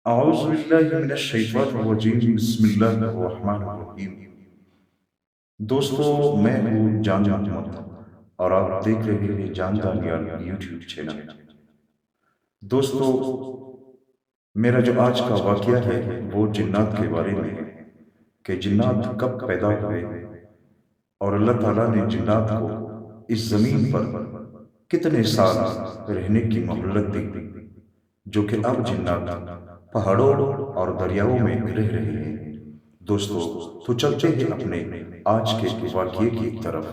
اعوذ باللہ من الشیطان الرجیم بسم اللہ الرحمن الرحیم۔ دوستو، میں ہوں جان محمد اور آپ دیکھ رہے ہیں جان دانیال یوٹیوب چینل۔ دوستو، میرا جو آج کا واقعہ ہے وہ جنات کے بارے میں ہے کہ جنات کب پیدا ہوئے اور اللہ تعالیٰ نے جنات کو اس زمین پر کتنے سال رہنے کی مہلت دی، جو کہ اب جنات پہاڑوں اور دریاؤں میں رہ رہے ہیں۔ دوستو، تو چلتے ہیں اپنے آج کے واقعے کی طرف۔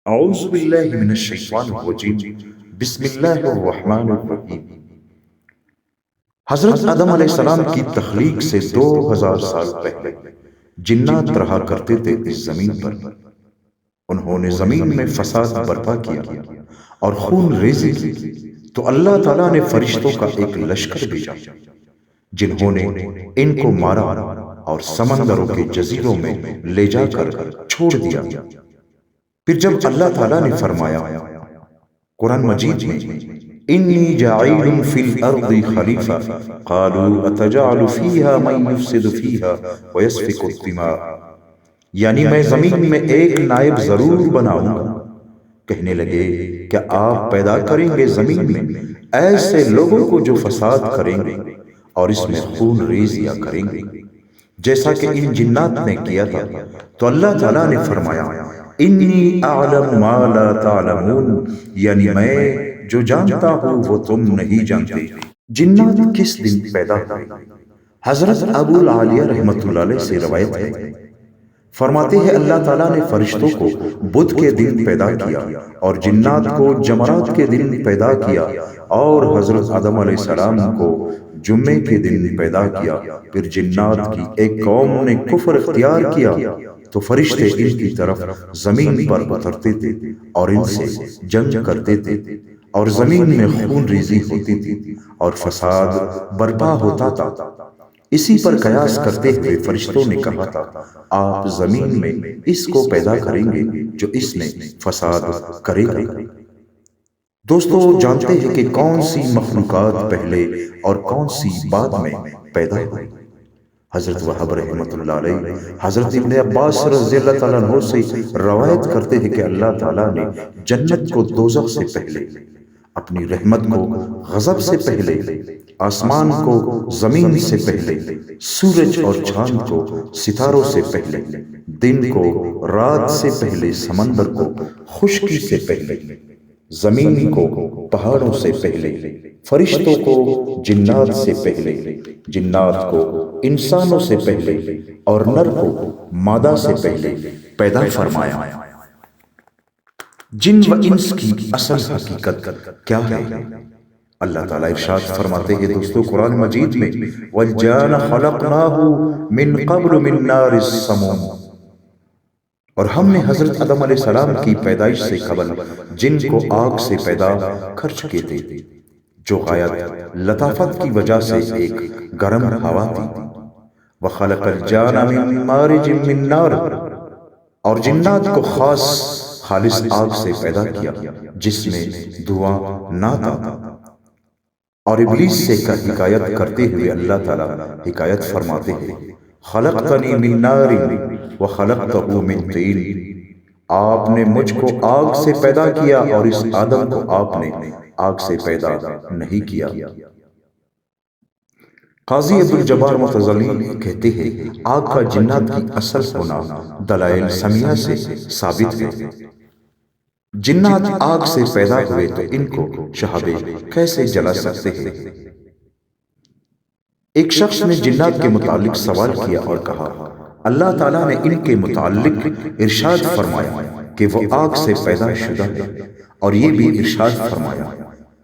اعوذ باللہ من الشیطان الرجیم بسم اللہ الرحمن الرحیم۔ حضرت آدم علیہ السلام کی تخلیق سے 2000 سال پہلے جنات رہا کرتے تھے اس زمین پر۔ انہوں نے زمین میں فساد برپا کیا اور خون ریزی کی، تو اللہ تعالیٰ نے فرشتوں کا ایک لشکر بھیجا جنہوں نے ان کو مارا اور سمندروں کے جزیروں میں لے جا کر چھوڑ دیا۔ پھر جب اللہ تعالیٰ نے فرمایا قرآن مجید میں انی جاعل فی الارض خلیفہ قالوا اتجعل فیہا من یفسد فیہا ویسفک الدماء، یعنی میں زمین میں ایک نائب ضرور بناؤں گا۔ کہنے لگے کیا آپ پیدا کریں گے زمین میں ایسے لوگوں کو جو فساد کریں گے اور اس میں خون ریزیاں کریں گے، جیسا کہ ان جنات نے کیا تھا؟ تو اللہ تعالیٰ نے فرمایا انی اعلم ما لا تعلمون، یعنی میں جو جانتا ہوں وہ تم نہیں جانتے۔ جنات کس دن پیدا ہوئے؟ حضرت ابو العالیہ رحمۃ اللہ علیہ سے روایت ہے، فرماتے ہیں اللہ تعالیٰ نے فرشتوں کو بدھ کے دن پیدا کیا اور جنات کو جمعرات کے دن پیدا کیا، اور حضرت آدم علیہ السلام کو جمعے کے دن پیدا کیا۔ پھر جنات کی ایک قوم نے کفر اختیار کیا تو فرشتے ان کی طرف زمین پر اترتے تھے اور ان سے جنگ کرتے تھے، اور زمین میں خون ریزی ہوتی تھی اور فساد برپا ہوتا تھا۔ اسی پر قیاس کرتے ہوئے فرشتوں نے کہا تھا آپ زمین میں اس کو پیدا کریں گے جو اس میں فساد کرے گا۔ دوستو، جانتے ہیں کہ کون سی مخلوقات پہلے اور کون سی بعد میں پیدا ہوئی؟ حضرت وہب رحمۃ اللہ علیہ حضرت ابن عباس رضی اللہ تعالیٰ عنہ سے روایت کرتے ہیں کہ اللہ تعالیٰ نے جنت کو دوزخ سے پہلے، اپنی رحمت کو غضب سے پہلے، آسمان کو زمین سے پہلے، سورج اور چاند کو ستاروں سے پہلے، دن کو رات سے پہلے، سمندر کو خشکی سے پہلے، زمین کو پہاڑوں سے پہلے، فرشتوں کو جنات سے پہلے، جنات کو انسانوں سے پہلے، اور نر کو مادہ سے پہلے پیدا فرمایا۔ جن و انس کی اصل حقیقت کیا ہے؟ اللہ تعالیٰ ارشاد فرماتے ہیں دوستو قرآن مجید میں وَالْجَانَ خَلَقْنَاهُ مِن قَبْلُ مِن نَارِ السَّمُومِ، اور ہم نے حضرت آدم علیہ السلام کی پیدائش سے قبل جن کو آگ سے پیدا کر چکے تھے، جو غایت لطافت کی وجہ سے ایک گرم ہوا تھی۔ وَخَلَقَ الْجَانَ مِن مَارِجٍ مِن نَارٍ، اور جنات کو خالص آگ سے پیدا کیا جس میں دھواں نہ تھا۔ اور ابلیس سے حکایت کرتے ہوئے اللہ تعالیٰ حکایت فرماتے ہیں خلقتنی من نار وخلقتہ من طین، آپ نے مجھ کو آگ سے پیدا کیا اور اس آدم کو آپ نے آگ سے پیدا نہیں کیا۔ قاضی عبدالجبار متزلی کہتے ہیں آگ کا جنات کی اصل ہونا دلائل سمیہ سے ثابت ہے۔ جنات آگ سے پیدا ہوئے تو ان کو شہابے کیسے جلا سکتے ہیں؟ ایک شخص نے جنات کے متعلق سوال کیا اور کہا اللہ تعالیٰ نے ان کے متعلق ارشاد فرمایا کہ وہ آگ سے پیدا شدہ ہے، اور یہ بھی ارشاد فرمایا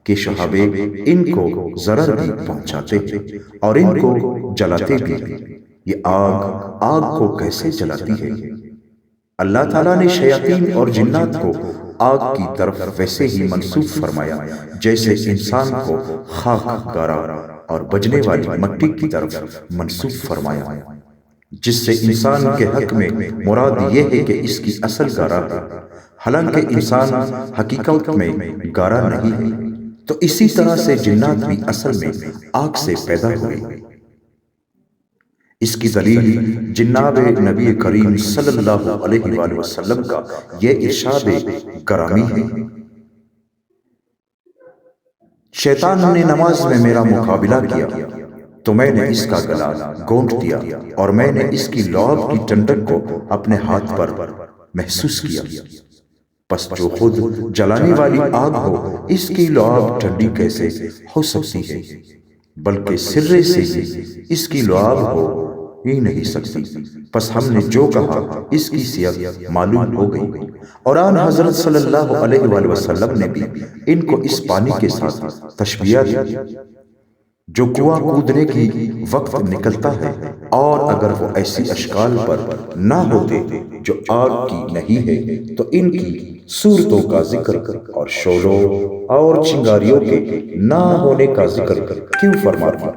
کہ شہابے ان کو ضرر بھی پہنچاتے ہیں اور ان کو جلاتے بھی ہیں۔ یہ آگ کو کیسے جلاتی ہے؟ اللہ تعالیٰ نے شیاطین اور جنات کو آگ کی طرف ویسے ہی منسوب فرمایا جیسے انسان کو خاک گارا اور بجنے والی مٹی کی طرف منسوب فرمایا، جس سے انسان کے حق میں مراد یہ ہے کہ اس کی اصل گارا ہے، حالانکہ انسان حقیقت میں گارا نہیں ہے۔ تو اسی طرح سے جنات بھی اصل میں آگ سے پیدا ہوئے۔ اس کی دلیل جناب نبی کریم صلی اللہ علیہ وآلہ وسلم کا یہ ارشاد گرامی ہے، شیطان نے نماز میں میرا مقابلہ کیا تو میں نے اس کا گلا گونٹ دیا اور میں نے اس کی لعاب کی ٹنڈک کو اپنے ہاتھ پر محسوس کیا، پس جو خود جلانے والی آگ ہو اس کی لعاب ٹھنڈی کیسے ہو سکتی ہے، بلکہ سرے سے ہی اس کی لعاب ہو ہی نہیں سکتی۔ پس ہم نے جو کہا اس کی صیغ معلوم ہو گئی، اور آن حضرت صلی اللہ علیہ وآلہ وسلم نے بھی ان کو اس پانی کے ساتھ تشبیہ دی جو کنواں کودنے کی وقت نکلتا ہے، اور اگر وہ ایسی اشکال پر نہ ہوتے جو آگ کی نہیں ہے تو ان کی صورتوں کا ذکر اور شعلوں اور چنگاریوں کے نہ ہونے کا ذکر کیوں فرماتے؟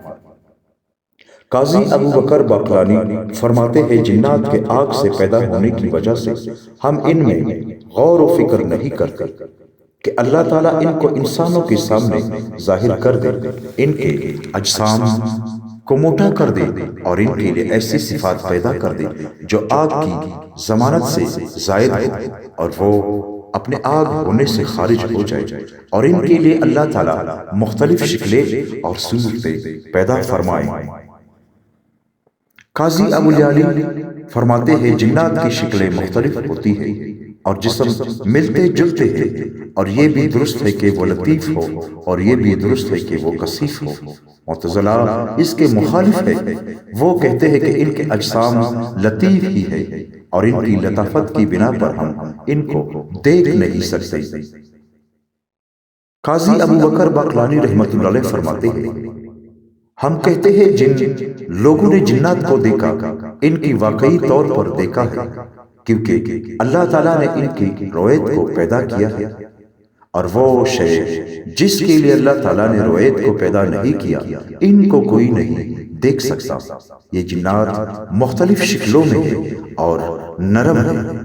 قاضی ابو بکر باقلانی فرماتے ہیں جنات کے آگ سے پیدا ہونے کی وجہ سے ہم ان میں غور و فکر نہیں کرتے کہ اللہ تعالیٰ ان کو انسانوں کے سامنے ظاہر کر دے، ان کے اجسام کو موٹا کر دے اور ان کے لیے ایسی صفات پیدا کر دے جو آگ کی ضمانت سے زائد ہو اور وہ اپنے آگ ہونے سے خارج ہو جائے، اور ان کے لیے اللہ تعالیٰ مختلف شکلیں اور صورتیں پیدا فرمائے۔ قاضی ابو الیعلی فرماتے ہیں جنات کی شکلیں مختلف ہوتی ہیں اور جسم ملتے جلتے ہیں، اور یہ بھی درست ہے کہ وہ لطیف ہو اور یہ بھی درست ہے کہ وہ کثیف ہو۔ معتزلہ اس کے مخالف ہے، وہ کہتے ہیں کہ ان کے اجسام لطیف ہی ہے اور ان کی لطافت کی بنا پر ہم ان کو دیکھ نہیں سکتے۔ قاضی ابو بکر باقلانی رحمۃ اللہ علیہ فرماتے ہیں ہم کہتے ہیں جن لوگوں نے جنات کو دیکھا ان کی واقعی طور پر دیکھا ہے، کیونکہ اللہ تعالیٰ نے ان کی رویت کو پیدا کیا ہے، اور وہ شے جس کے لیے اللہ تعالیٰ نے رویت کو پیدا نہیں کیا ان کو کوئی نہیں دیکھ سکتا۔ یہ جنات مختلف شکلوں میں ہیں اور نرم ہیں۔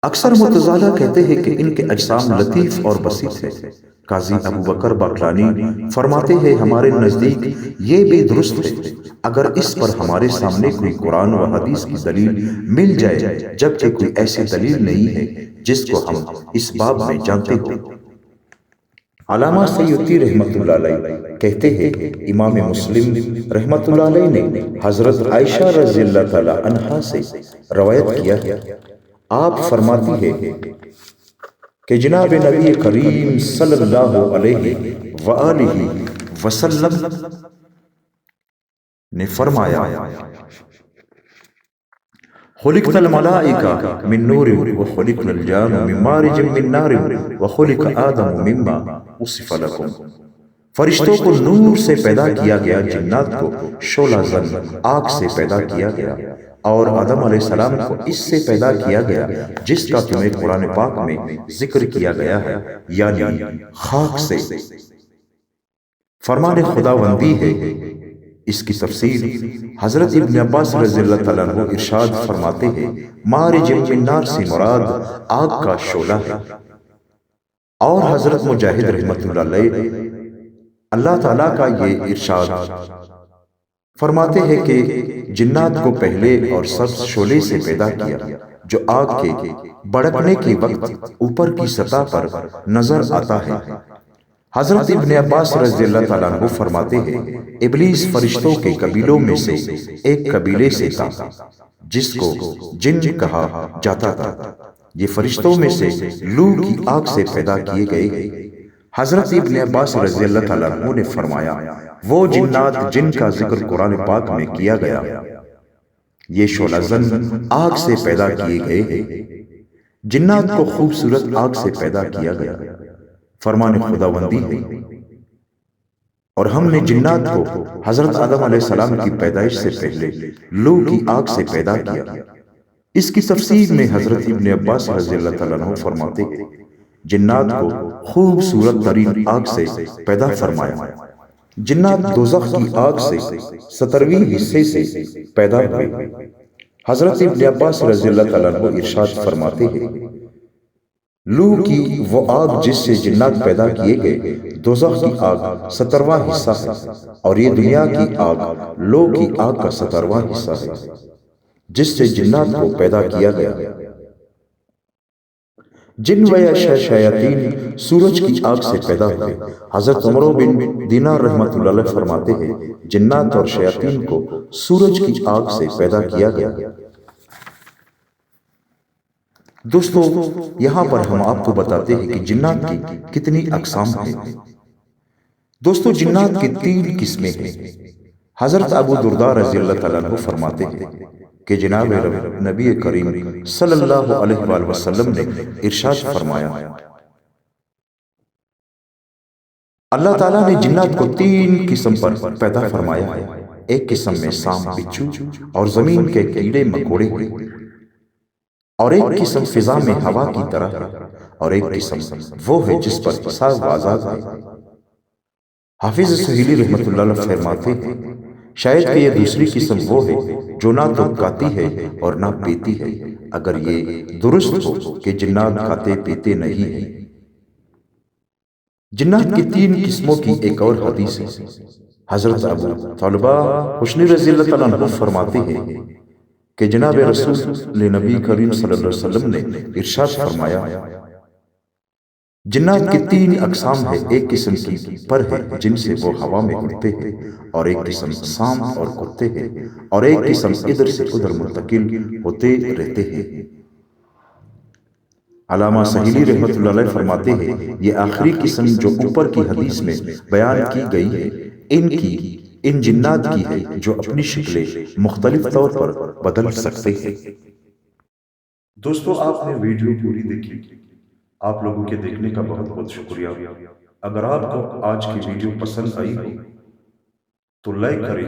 اکثر معتزلہ کہتے ہیں کہ ان کے اجسام لطیف اور بسیط ہیں۔ قاضی ابو بکر باقلانی فرماتے ہیں ہمارے نزدیک یہ بھی درست ہے اگر اس پر ہمارے سامنے کوئی قرآن و حدیث کی دلیل مل جائے، جبکہ کوئی ایسی دلیل نہیں ہے جس کو ہم اس باب میں جانتے ہوں۔ علامہ سیوطی رحمۃ اللہ علیہ کہتے ہیں امام مسلم رحمۃ اللہ علیہ نے حضرت عائشہ رضی اللہ تعالی عنہا سے روایت کیا ہے، آپ فرماتی ہے کہ جناب نبی کریم صلی اللہ علیہ وآلہ وسلم نے فرمایا خلقت الملائکہ من نور وخلق الجان من مارج من نار وخلق آدم مما وصف لکم، فرشتوں کو نور سے پیدا کیا گیا، جنات کو شعلہ زن آگ سے پیدا کیا گیا، اور آدم علیہ السلام کو اس سے پیدا کیا گیا جس کا تمہیں قرآن پاک میں ذکر کیا گیا ہے، یعنی خاک سے۔ فرمان خداوندی ہے۔ اس کی تفسیر حضرت ابن عباس رضی اللہ تعالیٰ عنہ ارشاد فرماتے ہیں مارج من نار سے مراد آگ کا شعلہ ہے، اور حضرت مجاہد رحمۃ اللہ علیہ اللہ تعالیٰ کا یہ ارشاد فرماتے ہیں کہ جنات کو پہلے اور سبز شعلے سے پیدا کیا جو آگ کے بھڑکنے کے وقت اوپر کی سطح پر نظر آتا ہے۔ حضرت ابن عباس رضی اللہ تعالیٰ عنہ فرماتے ہیں ابلیس فرشتوں کے قبیلوں میں سے ایک قبیلے سے تھا جس کو جن کہا جاتا تھا، یہ فرشتوں میں سے لو کی آگ سے پیدا کیے گئے۔ حضرت ابن عباس رضی اللہ تعالیٰ عنہ نے فرمایا وہ جنات جن کا ذکر قرآن پاک میں کیا گیا یہ شعلہ زن آگ سے پیدا کیے گئے ہیں۔ جنات کو خوبصورت آگ سے پیدا کیا گیا، فرمان خداوندی ہے، اور ہم نے جنات کو حضرت آدم علیہ السلام کی پیدائش سے پہلے لو کی آگ سے پیدا کیا۔ اس کی تفسیر میں حضرت ابن عباس رضی اللہ تعالیٰ عنہ فرماتے ہیں جنات کو خوبصورت ترین آگ سے پیدا فرمایا۔ جنات دوزخ کی آگ سے 17ویں حصے سے پیدا ہوئے۔ حضرت ابن عباس رضی اللہ تعالیٰ عنہ ارشاد فرماتے ہیں لوح کی وہ آگ جس سے جنات پیدا کیے گئے دوزخ کی آگ 17واں حصہ ہے، اور یہ دنیا کی آگ لوح کی آگ کا 17واں حصہ ہے جس سے جنات کو پیدا کیا گیا۔ جن و یا شیاطین سورج کی آگ سے پیدا ہوئے۔ حضرت عمر بن دینار رحمۃ اللہ علیہ فرماتے ہیں جنات اور شیاطین کو سورج کی آگ سے پیدا کیا گیا۔ دوستو یہاں پر ہم آپ کو بتاتے ہیں کہ جنات کی کتنی اقسام ہیں۔ دوستو جنات کی 3 قسمیں ہیں۔ حضرت ابو درداء رضی اللہ تعالیٰ عنہ فرماتے ہیں کہ جناب نبی کریم صلی اللہ علیہ وآلہ وسلم نے ارشاد فرمایا، اللہ تعالیٰ نے جنات کو 3 قسم پر پیدا فرمایا ہے۔ ایک قسم میں سانپ، بچھو اور زمین کے کیڑے مکوڑے ہیں، اور ایک قسم فضا میں ہوا کی طرح ہے، اور ایک قسم وہ ہے جس پر حساب و عذاب ہے۔ حافظ سہیلی رحمۃ اللہ علیہ فرماتے ہیں شاید کہ یہ دوسری قسم وہ ہے جو نہ تو کھاتی ہے اور نہ پیتی ہے، اگر یہ درست ہو کہ جنات کھاتے پیتے نہیں ہیں۔ جنات کی 3 قسموں کی ایک اور حدیث ہے۔ حضرت ابو طالبہ خشنی رضی اللہ تعالیٰ عنہ فرماتے ہیں کہ جناب رسول نبی کریم صلی اللہ علیہ وسلم نے ارشاد فرمایا، جنات کی 3 اقسام ہے، ایک قسم کی پر ہے جن سے وہ ہوا میں اڑتے ہیں، اور ایک قسم سانپ اور کتے ہیں، اور ایک قسم ادھر سے ادھر منتقل ہوتے رہتے ہیں۔ علامہ سہیلی رحمۃ اللہ علیہ فرماتے ہیں یہ آخری قسم جو اوپر کی حدیث میں بیان کی گئی ہے ان جنات کی ہے جو اپنی شکلیں مختلف طور پر بدل سکتے ہیں۔ دوستو آپ نے ویڈیو پوری دیکھی، آپ لوگوں کے دیکھنے کا بہت بہت شکریہ۔ اگر آپ کو آج کی ویڈیو پسند آئی ہو تو لائک کریں،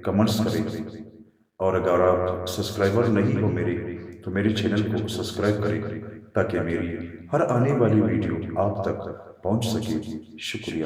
کمنٹس کریں، اور اگر آپ سبسکرائبر نہیں ہو تو میرے چینل کو سبسکرائب کریں تاکہ میری ہر آنے والی ویڈیو آپ تک پہنچ سکے۔ شکریہ۔